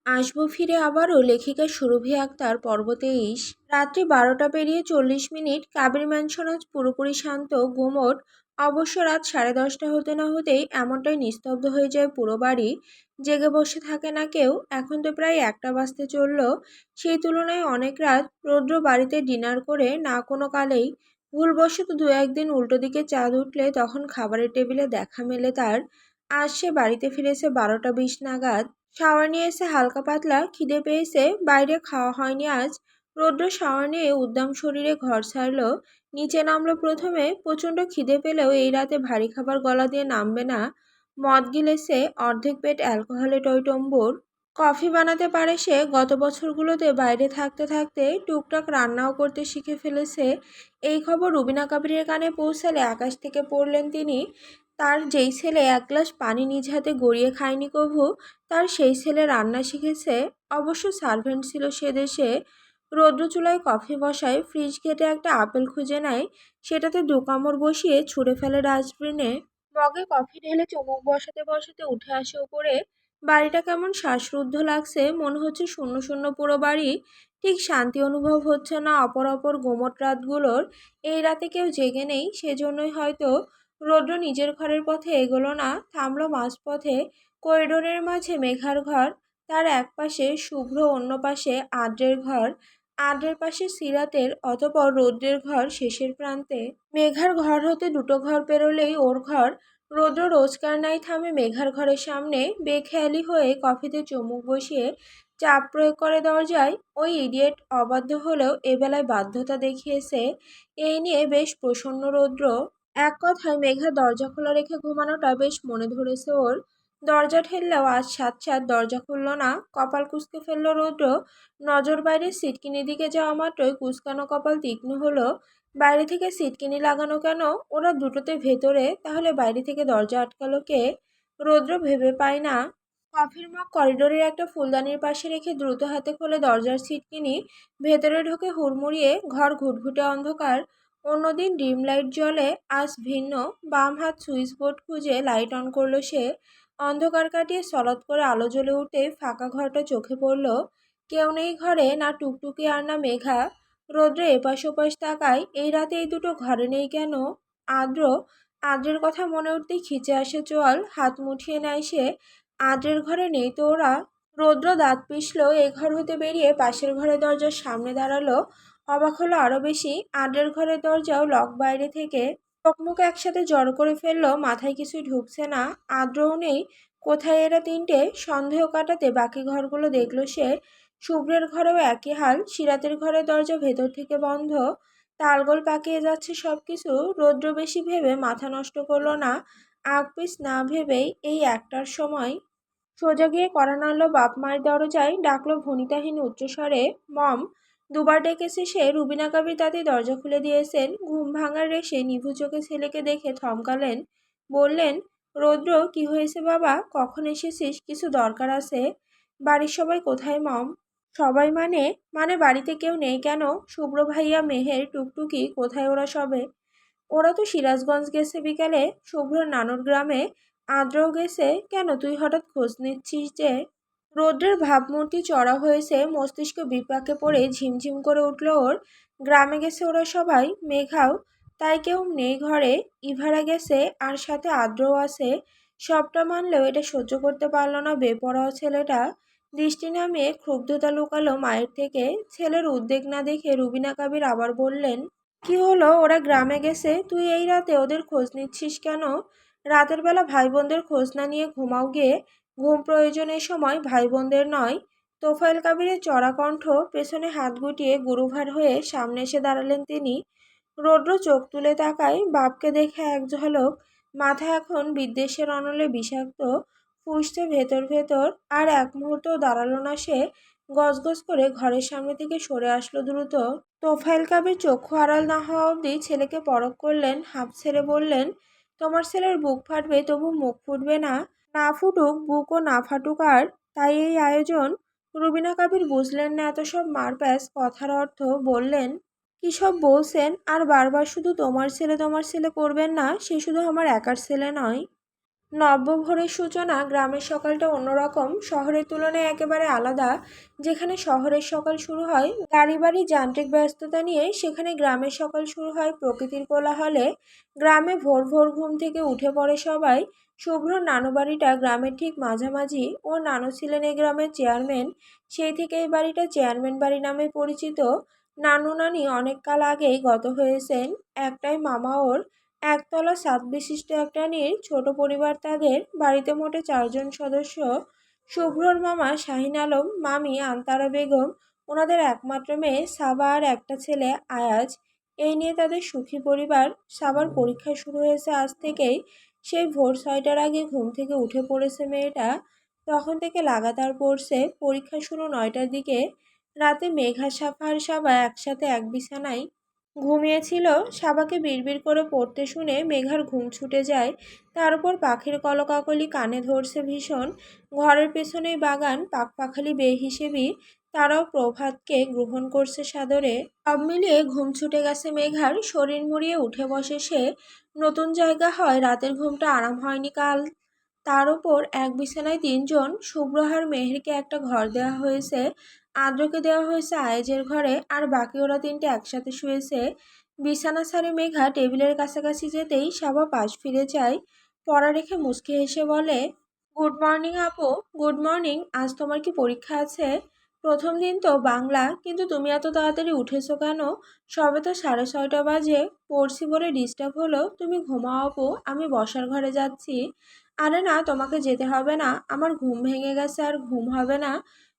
আসবো ফিরে আবারও লেখিকা সুরভি আক্তার পর্ব 23। রাত্রি 12টা পেরিয়ে 40 মিনিট। কাবেরী ম্যানশন আজ পুরোপুরি শান্ত, গুমোট। অবশ্য রাত 10:30 হতে না হতেই এমনটাই নিস্তব্ধ হয়ে যায় পুরো বাড়ি। জেগে বসে থাকে না কেউ। এখন তো প্রায় 1টা বাজতে চলল। সেই তুলনায় অনেক রাত। রৌদ্র বাড়িতে ডিনার করে না কোনো কালেই। ভুলবশত দু একদিন উল্টো দিকে চাঁদ উঠলে তখন খাবারের টেবিলে দেখা মেলে তার। আজ সে বাড়িতে ফিরেছে 12টা 20 নাগাদ। শাওয়ার নিয়ে এসে হালকা পাতলা খিদে পেয়েছে। বাইরে খাওয়া হয়নি আজ। রৌদ্র শাওয়ার নিয়ে উদ্দাম শরীরে ঘর ছাড়ল। নিচে নামলো প্রথমে। প্রচণ্ড খিদে পেলেও এই রাতে ভারী খাবার গলা দিয়ে নামবে না। মদ গিলেছে, অর্ধেক পেট অ্যালকোহলে টইটম্বুর। কফি বানাতে পারে সে। গত বছরগুলোতে বাইরে থাকতে থাকতে টুকটাক রান্নাও করতে শিখে ফেলেছে। এই খবর রুবিনা কাবিরের কানে পৌঁছালে আকাশ থেকে পড়লেন তিনি। তার যেই ছেলে 1 গ্লাস পানি নিজ হাতে গড়িয়ে খায়নি কভু, তার সেই ছেলে রান্না শিখেছে। অবশ্য সার্ভেন্ট ছিল সে দেশে। রৌদ্র চুলায় কফি বসায়, ফ্রিজ ঘেটে একটা আপেল খুঁজে নেয়, সেটাতে 2 কামড় বসিয়ে ছুঁড়ে ফেলে ডাস্টবিনে। মগে কফি ঢেলে চুমুক বসাতে বসাতে উঠে আসে উপরে। বাড়িটা কেমন শ্বাসরুদ্ধ লাগছে, মনে হচ্ছে শূন্য শূন্য পুরো বাড়ি। ঠিক শান্তি অনুভব হচ্ছে না অপর অপর গুমোট রাতগুলোর। এই রাতে কেউ জেগে নেই, সেজন্যই হয়তো রৌদ্র নিজের ঘরের পথে এগোলো না, থামলো মাঝপথে। করিডোরের মাঝে মেঘার ঘর। তার এক পাশে শুভ্র, অন্য পাশে আদ্রের ঘর। আদ্রের পাশে সিরাতের, অতঃপর রৌদ্রের ঘর শেষের প্রান্তে। মেঘার ঘর হতে 2টো ঘর পেরোলেই ওর ঘর। রৌদ্র রোজকার নাই থামে মেঘার ঘরের সামনে। বেখেয়ালি হয়ে কফিতে চুমুক বসিয়ে চাপ প্রয়োগ করে দরজায়। ওই ইডিয়েট অবাধ্য হলেও এবেলায় বাধ্যতা দেখিয়েছে। এই নিয়ে বেশ প্রসন্ন রৌদ্র। এক কথায় মেঘা দরজা খোলা রেখে ঘুমানোটা বেশ মনে ধরেছে ওর। দরজা ঠেললেও আজ সাত সাত দরজা খুলল না। কপাল কুঁচকে ফেলল রৌদ্র। নজর বাইরে সিটকিনি দিকে যাওয়া মাত্রই কুঁচকানো কপাল তীক্ষ্ণ হলো। বাইরে থেকে সিটকিনি লাগানো কেন? ওরা দুটোতে ভেতরে, তাহলে বাইরে থেকে দরজা আটকালো কে? রৌদ্র ভেবে পায় না। কফির মগ করিডোরের একটা ফুলদানির পাশে রেখে দ্রুত হাতে খোলে দরজার সিটকিনি। ভেতরে ঢোকে হুড়মুড়িয়ে। ঘর ঘুটঘুটে অন্ধকার। অন্যদিন ডিম লাইট জ্বলে, আজ ভিন্ন। বাম হাত সুইচ বোর্ড খুঁজে লাইট অন করলো সে। অন্ধকার কাটিয়ে সলৎ করে আলো জ্বলে উঠতে ফাঁকা ঘরটা চোখে পড়ল। কেউ নেই ঘরে, না টুকটুকি আর না মেঘা। রৌদ্র এপাশ ওপাশ তাকায়। এই রাতে এই দুটো ঘরে নেই কেন? আদ্র। আদ্রের কথা মনে উঠতেই খিচে আসে চোয়াল, হাত মুঠিয়ে নেয় সে। আদ্রের ঘরে নেই তো ওরা। রৌদ্র দাঁত পিষল। এ ঘর হতে বেরিয়ে পাশের ঘরের দরজার সামনে দাঁড়ালো। অবাক হলো আরো বেশি। আদ্রের ঘরের দরজাও লক বাইরে থেকে। চোখ মুখ একসাথে জড়ো করে ফেললো, মাথায় কিছুই ঢুকছে না। আদ্রও নেই। কোথায় এরা তিনটে? সন্দেহ কাটাতে বাকি ঘরগুলো দেখলো সে। শুভ্রের ঘরেও একই হাল। সিরাতের ঘরের দরজা ভেতর থেকে বন্ধ। তালগোল পাকিয়ে যাচ্ছে সবকিছু। রৌদ্র বেশি ভেবে মাথা নষ্ট করলো না। আগ পিছ না ভেবেই এই 1টার সময় সোজা গিয়ে কড়া নাড়ল বাপ মায়ের দরজায়। ডাকলো ভনিতাহীন উচ্চস্বরে, মম। দুবার ডেকেছে সে। রুবিনা কাবির তাতেই দরজা খুলে দিয়েছেন। ঘুম ভাঙার রেশে নিভু চোখে ছেলেকে দেখে থমকালেন। বললেন, রৌদ্র, কি হয়েছে বাবা? কখন এসেছিস? কিছু দরকার আছে? বাড়ির সবাই কোথায় মম? সবাই মানে? মানে বাড়িতে কেউ নেই কেন? শুভ্র ভাইয়া, মেহের, টুকটুকি কোথায় ওরা সবে? ওরা তো সিরাজগঞ্জ গেছে বিকালে, শুভ্রর নানুর গ্রামে। আদ্রও গেছে। কেন, তুই হঠাৎ খোঁজ নিচ্ছিস যে? রৌদ্রের ভাবমূর্তি চড়া হয়েছে। মস্তিষ্ক বিপাকে পড়ে ঝিমঝিম করে উঠল ওর। গ্রামে গেছে ওরা সবাই, মেঘাও। তাই কেউ নেই ঘরে। ইভারা গেছে, আর সাথে আদ্রও আছে। সবটা মানলেও এটা সহ্য করতে পারল না বেপরোয়া ছেলেটা। দৃষ্টি নামিয়ে ক্ষুব্ধতা লুকালো মায়ের থেকে। ছেলের উদ্বেগ না দেখে রুবিনা কাবির আবার বললেন, কি হলো? ওরা গ্রামে গেছে, তুই এই রাতে ওদের খোঁজ নিচ্ছিস কেন? রাতের বেলা ভাই বোনদের খোঁজ না নিয়ে ঘুমাও গিয়ে? ঘুম প্রয়োজনের সময় ভাই বোনদের নয়? তোফায়েল কাবিরের চড়া কণ্ঠ। পেছনে হাত গুটিয়ে গুরুভার হয়ে সামনে এসে দাঁড়ালেন তিনি। রৌদ্র চোখ তুলে তাকায়। বাপকে দেখে এক ঝলক। মাথা এখন বিদ্বেষের অনলে বিষাক্ত। ফুঁসছে ভেতর ভেতর। আর এক মুহূর্তও দাঁড়ালো না সে। গজগজ করে ঘরের সামনে থেকে সরে আসলো দ্রুত। তোফায়েল কাবির চক্ষু আড়াল না হওয়া অবধি ছেলেকে পরখ করলেন। হাঁপ ছেড়ে বললেন, তোমার ছেলের বুক ফাটবে, তবু মুখ ফুটবে না? না ফুটুক বুকও, না ফাটুক আর, তাই এই আয়োজন? রুবিনা কাবির বুঝলেন না এত সব মারপ্যাচ কথার অর্থ। বললেন, কী সব বলছেন? আর বারবার শুধু তোমার ছেলে করবেন না। সে শুধু আমার একার ছেলে নয়। নবভোরের সূচনা। গ্রামের সকালটা অন্যরকম, শহরের তুলনায় একেবারে আলাদা। যেখানে শহরের সকাল শুরু হয় গাড়ি বাড়ি যান্ত্রিক ব্যস্ততা নিয়ে, সেখানে গ্রামের সকাল শুরু হয় প্রকৃতির কোলাহলে। গ্রামে ভোর ভোর ঘুম থেকে উঠে পড়ে সবাই। শুভ্রর নানু বাড়িটা গ্রামের ঠিক মাঝামাঝি। ও নানু ছিলেন এই গ্রামের চেয়ারম্যান, সেই থেকে এই বাড়িটা চেয়ারম্যান বাড়ি নামে পরিচিত। নানু নানি অনেক কাল আগেই গত হয়েছেন। একটাই মামা ওর। একতলা ছাদ বিশিষ্ট একটা ছোট পরিবার তাদের। বাড়িতে মোটে 4 জন সদস্য। শুভ্রর মামা শাহিন আলম, মামি আন্তারা বেগম, ওনাদের একমাত্র মেয়ে সাবা আর একটা ছেলে আয়াজ। এই নিয়ে তাদের সুখী পরিবার। সাবার পরীক্ষা শুরু হয়েছে আজ থেকেই। সেই ভোর 6টার আগে ঘুম থেকে উঠে পড়েছে মেয়েটা। তখন থেকে লাগাতার পড়ছে। পরীক্ষা শুরু 9টার দিকে। রাতে মেঘা, সাফা আর সাবা একসাথে এক বিছানায় ঘুমিয়েছিল। সাবাকে বিড়বিড় করে পড়তে শুনে মেঘার ঘুম ছুটে যায়। তার উপর পাখির কলকাকলি কানে ধরছে ভীষণ। ঘরের পেছনেই বাগান, পাখপাখালি বেহিসেবি। তারাও প্রভাতকে গ্রহণ করছে সাদরে। সব মিলিয়ে ঘুম ছুটে গেছে মেঘার। শরীর মুড়িয়ে উঠে বসে সে। নতুন জায়গা হয়, রাতের ঘুমটা আরাম হয়নি কাল। তার উপর এক বিছানায় 3 জন। শুভ্রহার মেহেরকে একটা ঘর দেওয়া হয়েছে, আদ্রকে দেওয়া হয়েছে আয়েজের ঘরে, আর বাকি ওরা 3টে একসাথে শুয়েছে। বিছানা ছাড়ে মেঘা টেবিলের কাছাকাছি যেতেই সাবা পাশ ফিরে যায়। পড়া রেখে মুচকি হেসে বলে, গুড মর্নিং আপু। Good morning. আজ তোমার কি পরীক্ষা আছে? প্রথম দিন তো বাংলা, কিন্তু তুমি এত তাড়াতাড়ি উঠেছো কেন? সবে তো 6:30 বাজে। পড়ছি বলে ডিস্টার্ব হলো। তুমি ঘুমাও আপু, আমি বসার ঘরে যাচ্ছি। আরে না, তোমাকে যেতে হবে না। আমার ঘুম ভেঙে গেছে, আর ঘুম হবে না।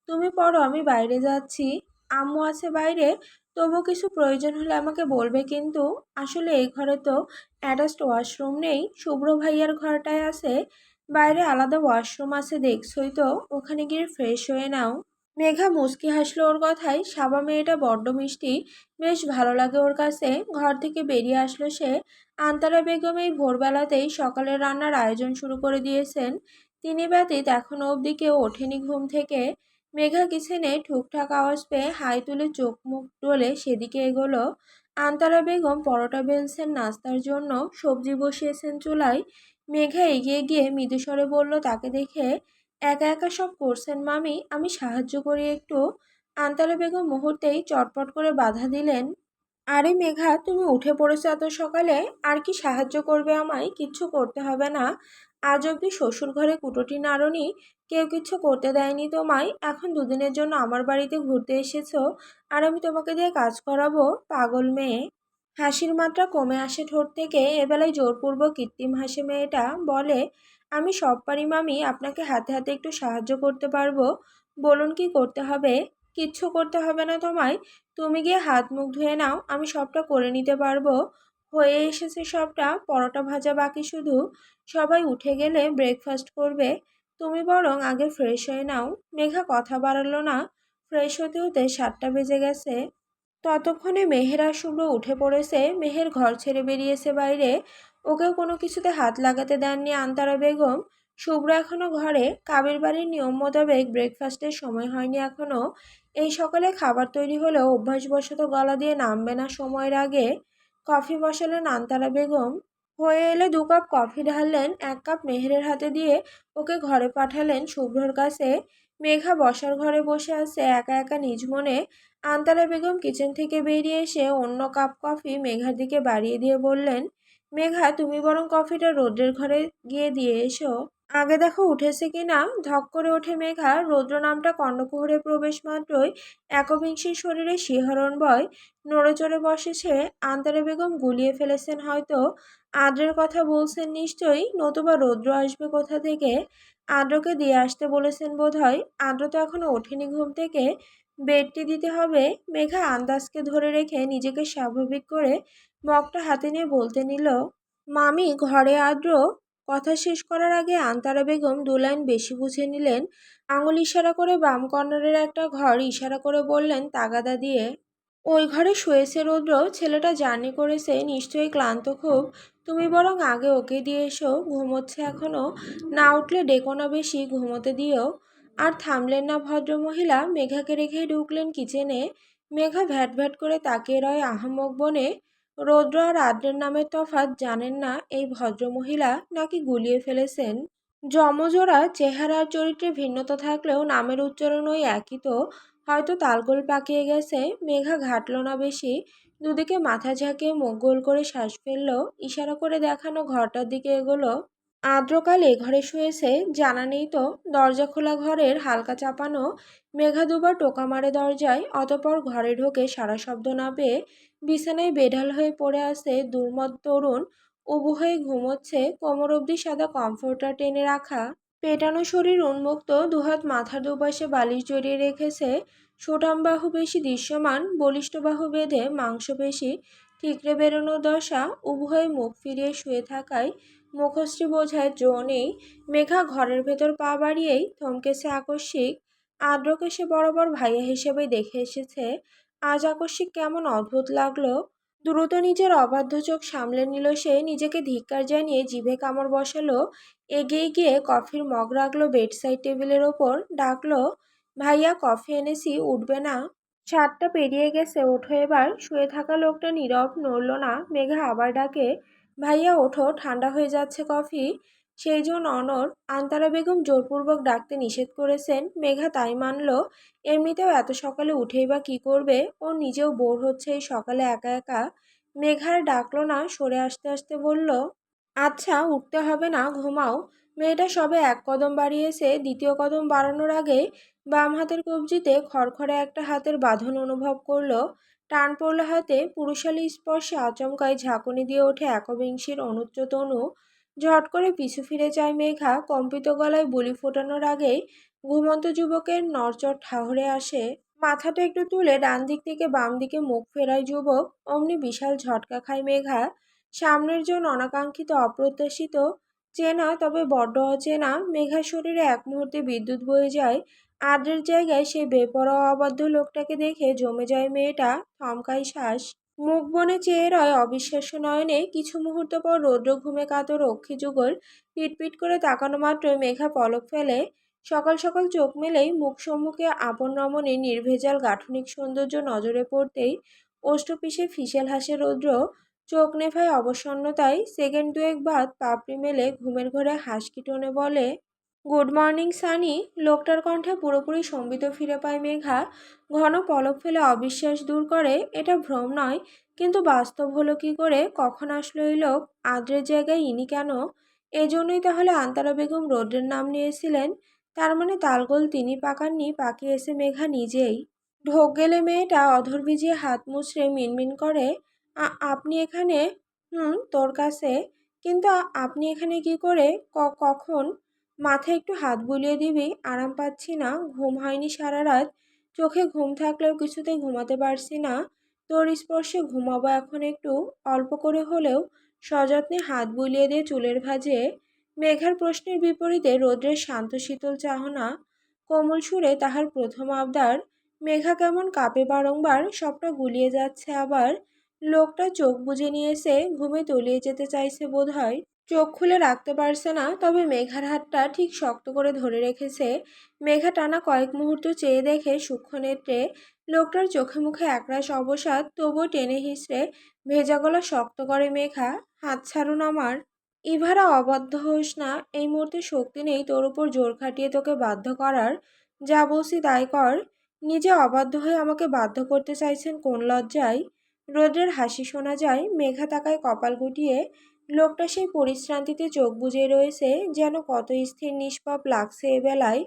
তুমি পড়ো, আমি বাইরে যাচ্ছি। আম্মু আছে বাইরে। তবু কিছু প্রয়োজন হলে আমাকে বলবে কিন্তু। আসলে এই ঘরে তো অ্যাটাচড ওয়াশরুম নেই। শুভ্র ভাইয়ার ঘরটায় আছে। বাইরে আলাদা ওয়াশরুম আছে, দেখছই তো। ওখানে গিয়ে ফ্রেশ হয়ে নাও। মেঘা মুচকি হাসলো ওর কথায়। সাবা মেয়েটা বড্ড মিষ্টি, বেশ ভালো লাগে ওর কাছে। ঘর থেকে বেরিয়ে আসলো সে। আন্তারা বেগম এই ভোরবেলাতেই সকালের রান্নার আয়োজন শুরু করে দিয়েছেন। তিনি ব্যতীত এখনো অবধি কেউ ওঠেনি ঘুম থেকে। মেঘা কিচেনে ঠুকঠাক আওয়াজ পেয়ে হাই তুলে চোখ মুখ ডলে সেদিকে এগোলো। আন্তারা বেগম পরোটা বেলছেন নাস্তার জন্য, সবজি বসিয়েছেন চুলায়। মেঘা এগিয়ে গিয়ে মৃদুস্বরে বলল তাকে দেখে, একা একা সব করছেন মামি, আমি সাহায্য করি একটু। আন্তারা বেগম মুহূর্তেই চটপট করে বাধা দিলেন, আরে মেঘা, তুমি উঠে পড়েছো এত সকালে, আর কি সাহায্য করবে আমায়? কিচ্ছু করতে হবে না। আজ অব্দি শ্বশুর ঘরে কুটোটি নাড়নি, কেউ কিচ্ছু করতে দেয়নি তোমায়। এখন দুদিনের জন্য আমার বাড়িতে ঘুরতে এসেছো, আর আমি তোমাকে দিয়ে কাজ করাবো? পাগল মেয়ে। হাসির মাত্রা কমে আসে ঠোঁট থেকে। এবেলায় জোরপূর্বক কৃত্রিম হাসে মেয়েটা। বলে, আমি সব পারি মামি, আপনাকে হাতে হাতে একটু সাহায্য করতে পারবো। বলুন কি করতে হবে? কিচ্ছু করতে হবে না তোমায়। তুমি গিয়ে হাত মুখ ধুয়ে নাও, আমি সবটা করে নিতে পারবো। হয়ে এসেছে সবটা, পরোটা ভাজা বাকি শুধু। সবাই উঠে গেলে ব্রেকফাস্ট করবে। তুমি বরং আগে ফ্রেশ হয়ে নাও। মেঘা কথা বাড়ালো না। ফ্রেশ হতে হতে 7টা বেজে গেছে। ততক্ষণে মেহের আর শুভ্র উঠে পড়েছে। মেহের ঘর ছেড়ে বেরিয়েছে বাইরে। ওকেও কোনো কিছুতে হাত লাগাতে দেননি আন্তারা বেগম। শুভ্র এখনো ঘরে। কাবির বাড়ির নিয়ম মোতাবেক ব্রেকফাস্টের সময় হয়নি এখনো। এই সকালে খাবার তৈরি হলেও অভ্যাসবশত গলা দিয়ে নামবে না সময়ের আগে। কফি বসালেন আন্তারা বেগম। হয়ে এলে 2 কাপ কফি ঢাললেন, 1 কাপ মেহেরের হাতে দিয়ে ওকে ঘরে পাঠালেন শুভ্রর কাছে। মেঘা বসার ঘরে বসে আছে একা একা নিজ মনে। আন্তারা বেগম কিচেন থেকে বেরিয়ে এসে অন্য কাপ কফি মেঘার দিকে বাড়িয়ে দিয়ে বললেন, মেঘা, তুমি বরং কফিটা রৌদ্রের ঘরে গিয়ে দিয়ে এসো। আগে দেখো উঠেছে কিনা। ধক করে ওঠে মেঘা। রৌদ্র নামটা কর্ণকুহরে প্রবেশ মাত্রই একবিংশীর শরীরে শিহরণ বয়। নড়ে চড়ে বসে সে। আন্তারা বেগম গুলিয়ে ফেলেছেন হয়তো। আদ্রের কথা বলছেন নিশ্চয়ই, নতুবা রৌদ্র আসবে কোথা থেকে? আদ্রকে দিয়ে আসতে বলেছেন বোধহয়। আদ্র তো এখনো ওঠেনি ঘুম থেকে। বেডটি দিতে হবে। মেঘা আন্দাজকে ধরে রেখে নিজেকে স্বাভাবিক করে মগটা হাতে নিয়ে বলতে নিল, মামি ঘরে আদ্র। কথা শেষ করার আগে আন্তারা বেগম 2 লাইন বেশি বুঝে নিলেন। আঙুল ইশারা করে বাম কর্নারের একটা ঘর ইশারা করে বললেন তাগাদা দিয়ে, ওই ঘরে শুয়েছে রৌদ্র। ছেলেটা জার্নি করেছে, নিশ্চয়ই ক্লান্ত খুব। তুমি বরং আগে ওকে দিয়ে এসো, ঘুমোচ্ছে এখনো। না উঠলে ডেকো না বেশি, ঘুমোতে দিও। আর থামলেন না ভদ্রমহিলা। মেঘাকে রেখেই ঢুকলেন কিচেনে। মেঘা ভ্যাট ভ্যাট করে তাকিয়ে রয় আহাম্মক বনে। রৌদ্র আর আদ্রের নামের তফাৎ জানেন না এই ভদ্রমহিলা, নাকি গুলিয়ে ফেলেছেন? যমজোড়া চেহারা আর চরিত্রে ভিন্নতা থাকলেও নামের উচ্চারণ ওই একই তো। হয়তো তালগোল পাকিয়ে গেছে। মেঘা ঘাটল না বেশি। দুদিকে মাথা ঝাঁকিয়ে মুখ গোল করে শ্বাস ফেললো। ইশারা করে দেখানো ঘরটার দিকে এগোলো। আর্দ্রকাল এ ঘরে শুয়েছে, জানা নেই তো। দরজা খোলা ঘরের হালকা চাপানো। মেঘা দুবার টোকা মারে দরজায়, অতঃপর ঘরে ঢোকে সারা শব্দ না পেয়ে। বিছানায় বেঢাল হয়ে পড়ে আছে দুর্মদ তরুণ। উবু হয়ে ঘুমোচ্ছে, কোমর অবধি সাদা কমফোর্টার টেনে রাখা। পেটানো শরীর উন্মুক্ত, দুহাত মাথার দুপাশে বালিশ জড়িয়ে রেখেছে। সুঠাম বাহু বেশি দৃশ্যমান, বলিষ্ঠ বাহু বেঁধে মাংসপেশি ঠিকরে বেরোনোর দশা। উবু হয়ে মুখ ফিরিয়ে শুয়ে থাকায় মুখশ্রী বোঝায় জো নেই। মেঘা ঘরের ভেতর পা বাড়িয়েই থমকেছে আকস্মিক। আদ্রকে সে বরাবর ভাইয়া হিসেবেই দেখে এসেছে। আজ আকস্মিক কেমন অদ্ভুত লাগলো। দ্রুত নিজের অবাধ্য চোখ সামলে নিল সে, নিজেকে ধিক্কার জানিয়ে জিভে কামড় বসালো। এগিয়ে গিয়ে কফির মগ রাখলো বেডসাইড টেবিলের ওপর, ডাকলো, ভাইয়া কফি এনেছি, উঠবে না? 7টা পেরিয়ে গেছে, ওঠো এবার। শুয়ে থাকা লোকটা নীরব, নড়ল না। মেঘা আবার ডাকে, ভাইয়া ওঠো, ঠান্ডা হয়ে যাচ্ছে কফি। সেই জন অনড়। আন্তারা বেগম জোরপূর্বক ডাকতে নিষেধ করেছেন, মেঘা তাই মানল। এমনিতেও এত সকালে উঠেই বা কী করবে, ও নিজেও বোর হচ্ছে এই সকালে একা একা। মেঘার ডাকলো না, সরে আসতে আসতে বলল, আচ্ছা উঠতে হবে না, ঘুমাও। মেয়েটা সবে এক কদম বাড়িয়েছে, দ্বিতীয় কদম বাড়ানোর আগে বাম হাতের কবজিতে খড়খড়ে একটা হাতের বাঁধন অনুভব করলো। টান পড়ল হাতে, পুরুষালী স্পর্শে আচমকায় ঝাঁকুনি দিয়ে ওঠে একবিংশির অনুচ্চ তনু। ঝট করে পিছু ফিরে যায় মেঘা, কম্পিত গলায় বুলি ফোটানোর আগেই ঘুমন্ত যুবকের নড়চড় ঠাহরে আসে। মাথাটা একটু তুলে ডান দিক থেকে বাম দিকে মুখ ফেরায় যুবক। অমনি বিশাল ঝটকা খায় মেঘা। সামনের জন অনাকাঙ্ক্ষিত, অপ্রত্যাশিত। চেনা তবে বড্ড অচেনা। মেঘার শরীরে এক মুহূর্তে বিদ্যুৎ বয়ে যায়। আদ্রের জায়গায় সেই বেপরোয়া অবাধ্য লোকটাকে দেখে জমে যায় মেয়েটা, থমকায় শ্বাস। মুখ বনে চেয়ে রয় অবিশ্বাস্য নয়নে। কিছু মুহূর্ত পর রৌদ্র ঘুমে কাতর অক্ষি যুগল পিটপিট করে তাকানো মাত্রই মেঘা পলক ফেলে। সকাল সকাল চোখ মেলেই মুখ সম্মুখে আপন রমণীর নির্ভেজাল গাঠনিক সৌন্দর্য নজরে পড়তেই ওষ্ঠপিষে ফিসেল হাসে রৌদ্র। চোখ নেভায় অবসন্নতায়। সেকেন্ড দুয়েক বাদ পাপড়ি মেলে ঘুমের ঘরে হাসকি টোনে বলে, গুড মর্নিং সানি। লোকটার কণ্ঠে পুরোপুরি সম্বিত ফিরে পায় মেঘা। ঘন পলক ফেলে অবিশ্বাস দূর করে, এটা ভ্রম নয়। কিন্তু বাস্তব হলো কি করে? কখন আসলো এই লোক? আদ্রের জায়গায় ইনি কেন? এজন্যই তাহলে আন্তারা বেগম রৌদ্রের নাম নিয়েছিলেন। তার মানে তালগোল তিনি পাকাননি, পাকিয়েছে মেঘা নিজেই। ঢোক গেলে মেয়েটা অধর ভিজিয়ে হাত মুছড়ে মিনমিন করে, আপনি এখানে? তোর কাছে। কিন্তু আপনি এখানে কি করে? কখন? মাথায় একটু হাত বুলিয়ে দিবি, আরাম পাচ্ছি না, ঘুম হয়নি সারা রাত। চোখে ঘুম থাকলেও কিছুতেই ঘুমাতে পারছি না। তোর স্পর্শে ঘুমাবো এখন একটু, অল্প করে হলেও। সযত্নে হাত বুলিয়ে দিয়ে চুলের ভাঁজে। মেঘার প্রশ্নের বিপরীতে রৌদ্রের শান্ত শীতল চাহনা। কোমল সুরে তাহার প্রথম আবদার। মেঘা কেমন কাঁপে বারংবার, সবটা গুলিয়ে যাচ্ছে আবার। লোকটা চোখ বুজে নিয়েছে, ঘুমে তলিয়ে যেতে চাইছে বোধহয়। চোখ খুলে রাখতে পারছে না, তবে মেঘার হাতটা ঠিক শক্ত করে ধরে রেখেছে। মেঘা টানা কয়েক মুহূর্ত চেয়ে দেখে সূক্ষ্ম নেত্রে। লোকটার চোখে মুখে একরাশ অবসাদ, তবুও টেনে হিঁচড়ে ভেজা গলা শক্ত করে মেঘা, হাত ছাড়ুন আমার। ইভারা অবাধ্য হোস না, এই মুহূর্তে শক্তি নেই তোর উপর জোর খাটিয়ে তোকে বাধ্য করার। যা বলছি তাই কর। নিজে অবাধ্য হয়ে আমাকে বাধ্য করতে চাইছেন কোন লজ্জায়? রৌদ্রের হাসি শোনা যায়। মেঘা তাকায় কপাল গুটিয়ে। লোকটা সেই পরিশ্রান্তিতে চোখ বুজে রয়েছে, যেন কত স্থির নিষ্পাপ লাগছে এবেলায়।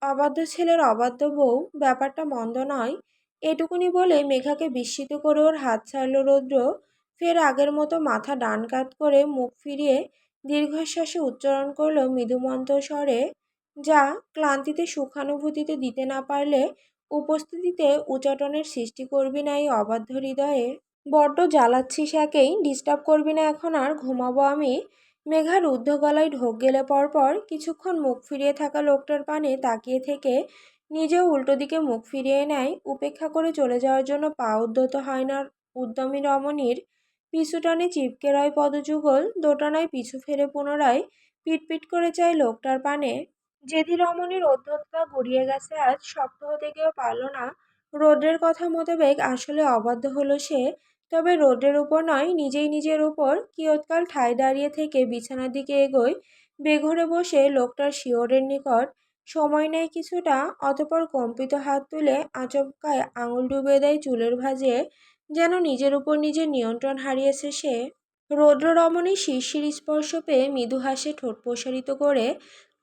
অবাধ্য ছেলের অবাধ্য বউ, ব্যাপারটা মন্দ নয়। এটুকুনি বলে মেঘাকে বিস্মিত করে ওর হাত ছাড়ল রৌদ্র। ফের আগের মতো মাথা ডান কাত করে মুখ ফিরিয়ে দীর্ঘশ্বাসে উচ্চারণ করলো মৃদুমন্ত স্বরে, যা ক্লান্তিতে সুখানুভূতিতে দিতে না পারলে উপস্থিতিতে উচাটনের সৃষ্টি করবি না এই অবাধ্য হৃদয়ে। বড্ড জ্বালাচ্ছিস একেই, ডিস্টার্ব করবি না এখন আর, ঘুমাবো আমি। মেঘার রুদ্ধ গলায় ঢোক গেলে পরপর কিছুক্ষণ মুখ ফিরিয়ে থাকা লোকটার পানে তাকিয়ে থেকে নিজেও উল্টো দিকে মুখ ফিরিয়ে নেয়। উপেক্ষা করে চলে যাওয়ার জন্য পা উদ্যত হয় না উদ্যমী রমণীর। পিছু টানে চিপকে রয় পদযুগল, দোটানায় পিছু ফেরে পুনরায় পিটপিট করে চায় লোকটার পানে। জেদি রমণীর অধ্যতা গড়িয়ে গেছে আজ, শক্ত হতে গিয়েও পারল না। রৌদ্রের কথা মোতাবেক আসলে অবাধ্য হলো সে। তবে রোদ্রের উপর নয়, নিজেই নিজের উপর কিয়ৎকাল ঠায় দাঁড়িয়ে থেকে বিছানার দিকে এগোয় বেঘরে বসে লোকটার শিয়রের নিকট। সময় নেয় কিছুটা, অতঃপর কম্পিত হাত তুলে আচমকায় আঙুল ডুবিয়ে দেয় চুলের ভাঁজে। যেন নিজের উপর নিজের নিয়ন্ত্রণ হারিয়েছে সে। রৌদ্র রমণীর শিরশির স্পর্শ পেয়ে মৃদু হাসে ঠোঁট প্রসারিত করে।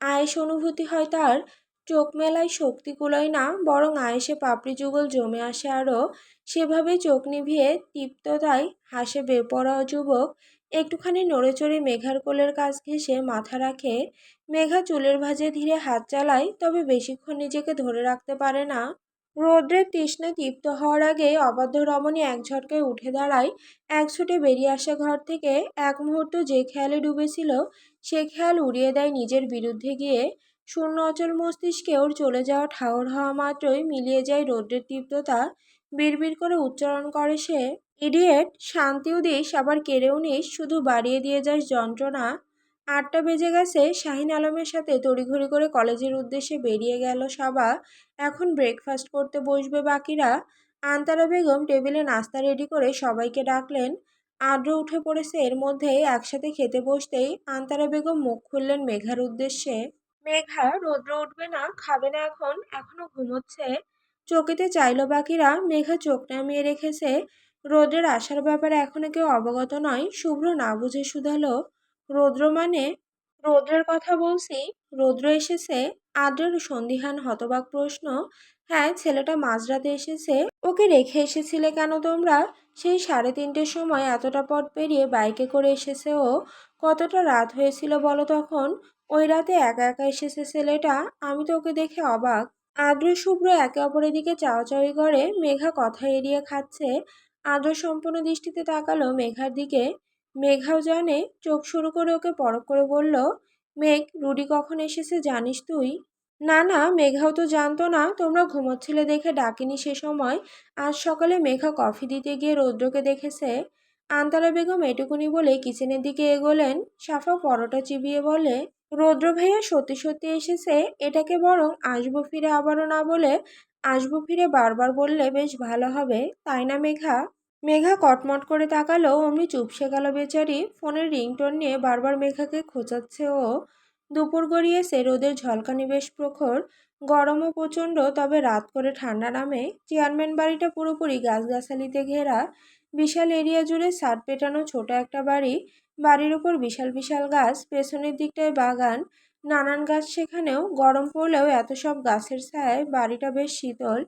আয়েস অনুভূতি হয় তার। চোখ মেলায় শক্তি কুলোয় না, বরং আয়েসে পাপড়ি যুগল জমে আসে আরও। সেভাবে চোখ নিভিয়ে তৃপ্ততায় হাসে বেপরোয়া যুবক। একটুখানি নড়েচড়ে মেঘার কোলের কাছ ঘেঁষে মাথা রাখে। মেঘা চুলের ভাঁজে ধীরে হাত চালায়, তবে বেশিক্ষণ নিজেকে ধরে রাখতে পারে না। রৌদ্রের তৃষ্ণায় তৃপ্ত হওয়ার আগেই অবাধ্য রমণী এক ঝটকায় উঠে দাঁড়ায়। এক ছুটে বেরিয়ে আসে ঘর থেকে। এক মুহূর্ত যে খেয়ালে ডুবেছিল, সে খেয়াল উড়িয়ে দেয় নিজের বিরুদ্ধে গিয়ে। শূন্য অচল মস্তিষ্কে ওর চলে যাওয়া ঠাহর হওয়া মাত্রই মিলিয়ে যায় রৌদ্রের তীব্রতা। বিড়বিড় করে উচ্চারণ করে সে, ইডিয়েট! শান্তিও দিস, আবার কেড়েও নিস, শুধু বাড়িয়ে দিয়ে যাস যন্ত্রণা। 8টা বেজে গেছে। শাহিন আলমের সাথে তড়িঘড়ি করে কলেজের উদ্দেশ্যে বেরিয়ে গেল সাবা। এখন ব্রেকফাস্ট করতে বসবে বাকিরা। আন্তারা বেগম টেবিলে নাস্তা রেডি করে সবাইকে ডাকলেন। আদ্র উঠে পড়েছে এর মধ্যেই। একসাথে খেতে বসতেই আন্তারা বেগম মুখ খুললেন মেঘার উদ্দেশ্যে। মেঘা, রৌদ্র উঠবে না, খাবে না এখন, এখনো ঘুমোচ্ছে। চকিতে চাইল বাকিরা। মেঘা চোখ নামিয়ে রেখেছে। রৌদ্রের আসার ব্যাপারে এখনো কেউ অবগত নয়। শুভ্র না বুঝে শুধালো, রৌদ্র মানে? রৌদ্রের কথা বলছি। রৌদ্র এসেছে? আদ্রের সন্দিহান হতবাক প্রশ্ন। হ্যাঁ, ছেলেটা মাঝরাতে এসেছে। ওকে রেখে এসেছিলে কেন তোমরা? সেই 3:30-র সময় এতটা পথ পেরিয়ে বাইকে করে এসেছে ও। কতটা রাত হয়েছিল বলো তখন? ওই রাতে একা একা এসেছে ছেলেটা। আমি তো ওকে দেখে অবাক। আদ্র শুভ্র একে অপরের দিকে চাওয়াচাওয়ি করে। মেঘা কথা এড়িয়ে খাচ্ছে। আদ্র সম্পূর্ণ দৃষ্টিতে তাকালো মেঘার দিকে। মেঘাও জানে। চোখ শুরু করে ওকে পরখ করে বলল, মেঘ, রুডি কখন এসেছে জানিস তুই? না না, মেঘাও তো জানতো না। তোমরা ঘুমোচ্ছিলে দেখে ডাকিনি সে সময়। আজ সকালে মেঘা কফি দিতে গিয়ে রৌদ্রকে দেখেছে। আন্তারা বেগম এটুকুনি বলে কিচেনের দিকে এগোলেন। সাফা পরোটা চিবিয়ে বলে, রৌদ্র ভাইয়া সত্যি সত্যি এসেছে। এটাকে বরং আসবো ফিরে আবারও না বলে আসবো ফিরে বারবার বললে বেশ ভালো হবে, তাই না মেঘা? মেঘা কটমট করে তাকালো। অমনি চুপসে গেল বেচারি। ফোনের রিংটোন নিয়ে বারবার মেঘাকে খোঁচাচ্ছে ও। দুপুর গড়িয়েছে, রোদের ঝলকানি বেশ প্রখর। গরমও প্রচণ্ড, তবে রাত করে ঠান্ডা নামে। চেয়ারম্যান বাড়িটা পুরোপুরি গাছগাছালিতে ঘেরা। বিশাল এরিয়া জুড়ে ছাদ পেটানো ছোট একটা বাড়ি। বাড়ির উপর বিশাল বিশাল গাছ, পেছনের দিকটায় বাগান। নানান গাছ সেখানেও। গরম পড়লেও এত সব গাছের ছায়ায় বাড়িটা বেশ শীতল।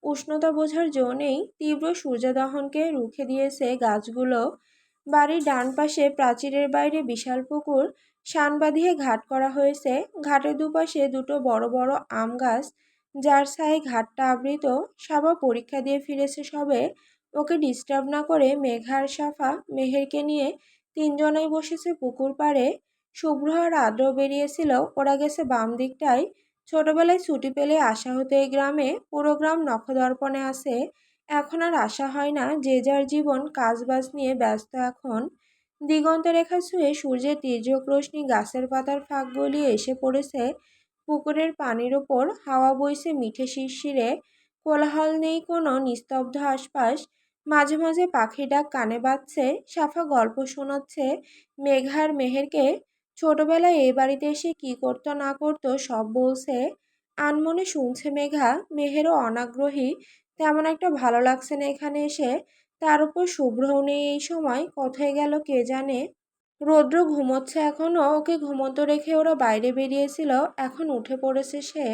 উষ্ণতা বোঝার জো নেই। তীব্র সূর্যদহনকে রুখে দিয়েছে গাছগুলো। বাড়ির ডান পাশে প্রাচীরের বাইরে বিশাল পুকুর। শান বাঁধিয়ে ঘাট করা হয়েছে। ঘাটের দুপাশে দুটো বড় বড় আম গাছ, যার ছায়ায় ঘাটটা আবৃত। সাবা পরীক্ষা দিয়ে ফিরেছে সবে। ওকে ডিস্টার্ব না করে মেঘা আর সাফা মেহেরকে নিয়ে তিনজনাই বসেছে পুকুর পাড়ে। শুভ্র আর আদ্র বেরিয়েছিল। ওরা গেছে বাম দিকটায়। ছোটবেলায় ছুটি পেলে আসা হতো এই গ্রামে। পুরো গ্রাম নখদর্পণে আছে। এখন আর আসা হয় না। যে যার জীবন কাজবাজ নিয়ে ব্যস্ত এখন। দিগন্ত রেখা ছুঁয়ে সূর্যের তীর্যক রশ্মি গাছের পাতার ফাঁক গলিয়ে এসে পড়েছে পুকুরের পানির ওপর। হাওয়া বইছে মিঠে শিরশিরে। কোলাহল নেই কোনো, নিস্তব্ধ আশপাশ। মাঝে মাঝে পাখির ডাক কানে বাজছে। সাফা গল্প শোনাচ্ছে মেঘার মেহেরকে। ছোটবেলায় এই বাড়িতে এসে কি করতো না করতো সব বলছে। আনমনে শুনছে মেঘা। মেহেরও অনাগ্রহী। তেমন একটা ভালো লাগছে না এখানে এসে। তার উপর শুভ্রও নেই এই সময়। কোথায় গেল কে জানে। রৌদ্র ঘুমোচ্ছে এখনো। ওকে ঘুমন্ত রেখে ওরা বাইরে বেরিয়েছিল। এখন উঠে পড়েছে সে।